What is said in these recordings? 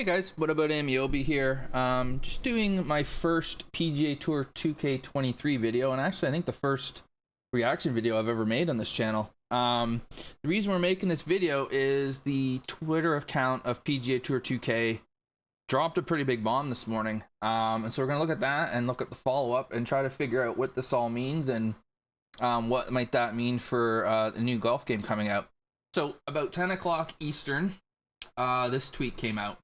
Hey guys, WhatAboutAmeobi here. Just doing my first PGA Tour 2K23 video, and actually I think the first reaction video I've ever made on this channel. The reason we're making this video is the Twitter account of PGA Tour 2K dropped a pretty big bomb this morning. And so we're going to look at that and look at the follow-up and try to figure out what this all means and what might that mean for the new golf game coming out. So about 10 o'clock Eastern, this tweet came out.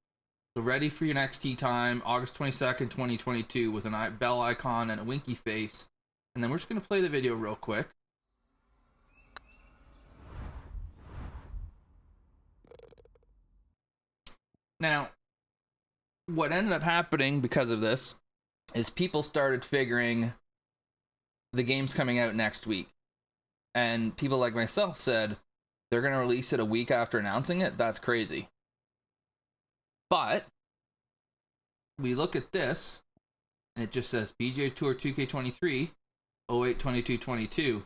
So ready for your next tee time, August 22nd, 2022, with a bell icon and a winky face. And then we're just going to play the video real quick. Now, what ended up happening because of this is people started figuring the game's coming out next week. And people like myself said, they're going to release it a week after announcing it? That's crazy. But we look at this, and it just says PGA Tour 2K23, 08-22-22.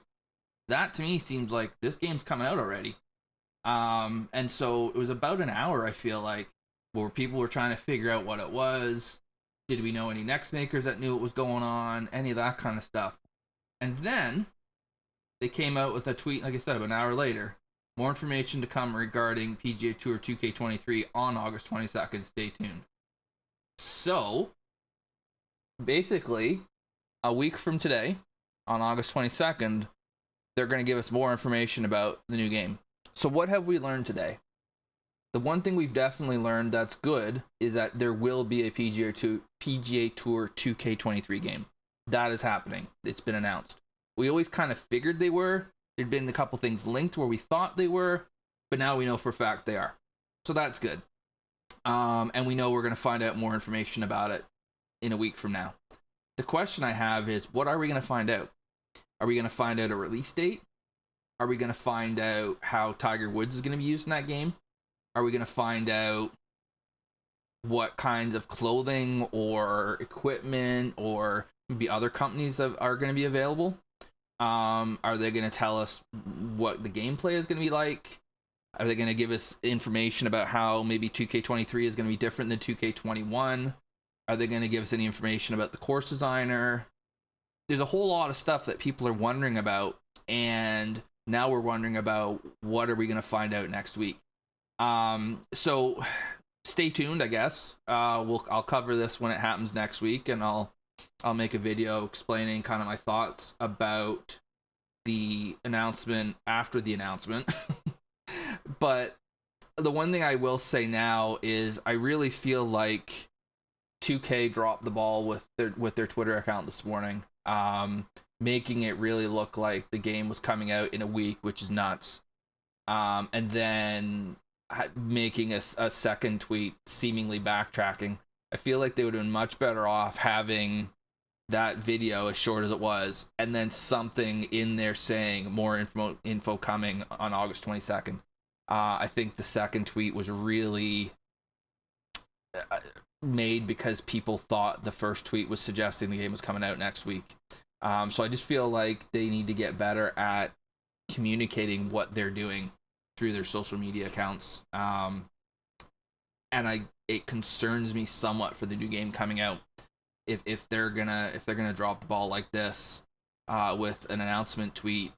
That to me seems like this game's coming out already. And so it was about an hour, I feel like, where people were trying to figure out what it was. Did we know any next makers that knew what was going on? Any of that kind of stuff. And then they came out with a tweet, like I said, about an hour later. More information to come regarding PGA Tour 2K23 on August 22nd. Stay tuned. So, basically, a week from today, on August 22nd, they're going to give us more information about the new game. So what have we learned today? The one thing we've definitely learned that's good is that there will be a PGA Tour 2K23 game. That is happening. It's been announced. We always kind of figured they were. There'd been a couple things linked where we thought they were, but now we know for a fact they are. So that's good. And we know we're going to find out more information about it in a week from now. The question I have is, what are we going to find out? Are we going to find out a release date? Are we going to find out how Tiger Woods is going to be used in that game? Are we going to find out what kinds of clothing or equipment or maybe other companies are going to be available? Are they going to tell us what the gameplay is going to be like? Are they going to give us information about how maybe 2K23 is going to be different than 2K21? Are they going to give us any information about the course designer? There's a whole lot of stuff that people are wondering about, and now we're wondering about what are we going to find out next week. So stay tuned, I guess. I'll cover this when it happens next week, and I'll make a video explaining kind of my thoughts about the announcement after the announcement. But the one thing I will say now is I really feel like 2K dropped the ball with their Twitter account this morning, making it really look like the game was coming out in a week, which is nuts. And then making a second tweet seemingly backtracking. I feel like they would have been much better off having that video, as short as it was, and then something in there saying more info coming on August 22nd. I think the second tweet was really made because people thought the first tweet was suggesting the game was coming out next week. So I just feel like they need to get better at communicating what they're doing through their social media accounts. And it concerns me somewhat for the new game coming out. If they're gonna drop the ball like this with an announcement tweet,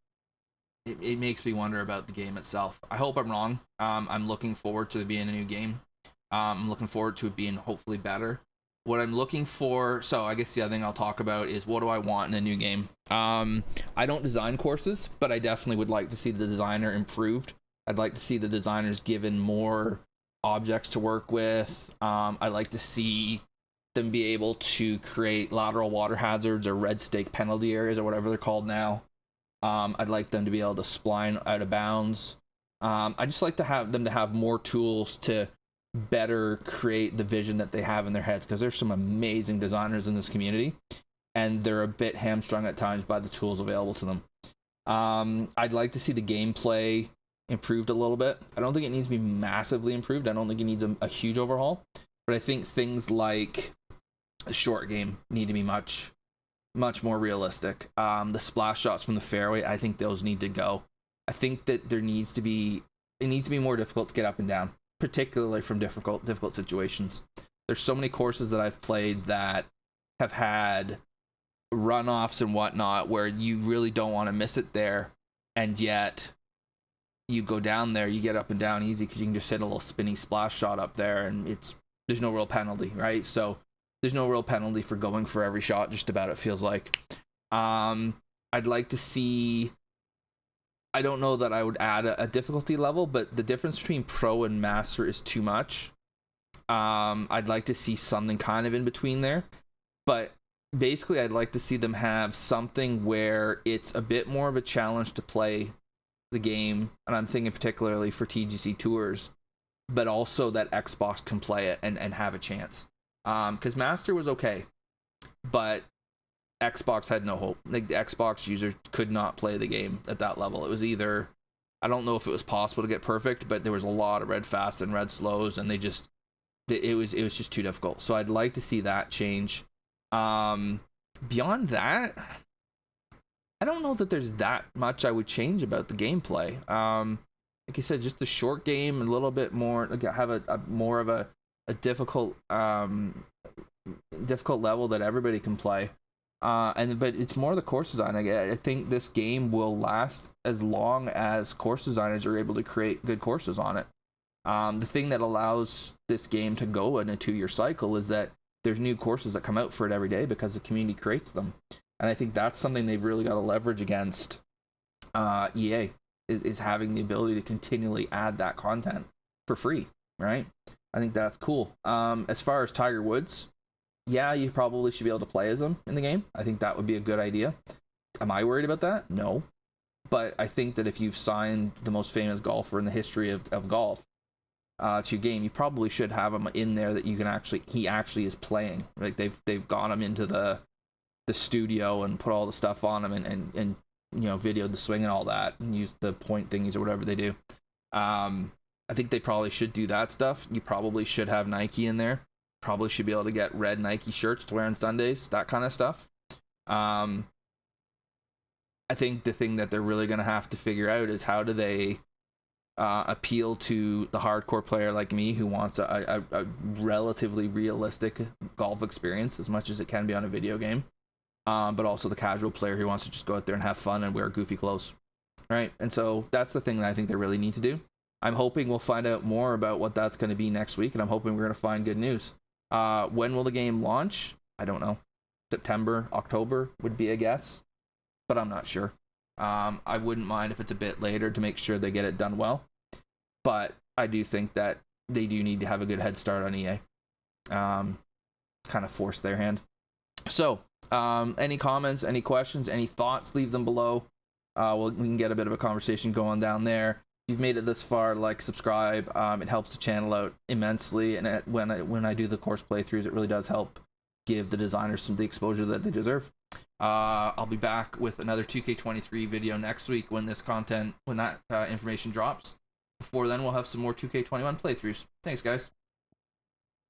it makes me wonder about the game itself. I hope I'm wrong. I'm looking forward to it being a new game. I'm looking forward to it being hopefully better. What I'm looking for, so I guess the other thing I'll talk about is, what do I want in a new game? I don't design courses, but I definitely would like to see the designer improved. I'd like to see the designers given more objects to work with. I'd like to see them be able to create lateral water hazards or red stake penalty areas or whatever they're called now. I'd like them to be able to spline out of bounds. I just like to have them to have more tools to better create the vision that they have in their heads, because there's some amazing designers in this community, and they're a bit hamstrung at times by the tools available to them. I'd like to see the gameplay improved a little bit. I don't think it needs to be massively improved. I don't think it needs a huge overhaul, but I think things like the short game need to be much more realistic. The splash shots from the fairway, I think those need to go. I think that it needs to be more difficult to get up and down. particularly from difficult situations. There's so many courses that I've played that have had runoffs and whatnot where you really don't want to miss it there, and yet you go down there, you get up and down easy because you can just hit a little spinny splash shot up there, and there's no real penalty, right? So there's no real penalty for going for every shot, just about, it feels like. I'd like to see, I don't know that I would add a difficulty level, but the difference between pro and master is too much. I'd like to see something kind of in between there, but basically I'd like to see them have something where it's a bit more of a challenge to play the game, and I'm thinking particularly for TGC Tours, but also that Xbox can play it and have a chance. Because Master was okay, but Xbox had no hope. Like, the Xbox user could not play the game at that level. It was either, I don't know if it was possible to get perfect, but there was a lot of red fasts and red slows, and it was just too difficult. So I'd like to see that change. Beyond that, I don't know that there's that much I would change about the gameplay. Like I said, just the short game, a little bit more, like, have a more of a difficult level that everybody can play. But it's more the course design. I think this game will last as long as course designers are able to create good courses on it. The thing that allows this game to go in a 2-year cycle is that there's new courses that come out for it every day because the community creates them. And I think that's something they've really got to leverage against EA, is having the ability to continually add that content for free, right? I think that's cool. As far as Tiger Woods, yeah, you probably should be able to play as him in the game. I think that would be a good idea. Am I worried about that? No. But I think that if you've signed the most famous golfer in the history of golf to your game, you probably should have him in there that you can he actually is playing. Like, they've got him into the studio and put all the stuff on him and videoed the swing and all that, and use the point thingies or whatever they do. I think they probably should do that stuff. You probably should have Nike in there. Probably should be able to get red Nike shirts to wear on Sundays, that kind of stuff. I think the thing that they're really going to have to figure out is how do they appeal to the hardcore player like me who wants a relatively realistic golf experience as much as it can be on a video game, but also the casual player who wants to just go out there and have fun and wear goofy clothes, right? And so that's the thing that I think they really need to do. I'm hoping we'll find out more about what that's going to be next week, and I'm hoping we're going to find good news. When will the game launch? I don't know. September, October would be a guess, but I'm not sure. I wouldn't mind if it's a bit later to make sure they get it done well, but I do think that they do need to have a good head start on EA. Kind of force their hand. So, any comments, any questions, any thoughts, leave them below. We can get a bit of a conversation going down there. If you've made it this far, like, subscribe. It helps the channel out immensely, and when I do the course playthroughs, it really does help give the designers the exposure that they deserve. I'll be back with another 2K23 video next week when that information drops. Before then, we'll have some more 2K21 playthroughs. Thanks, guys.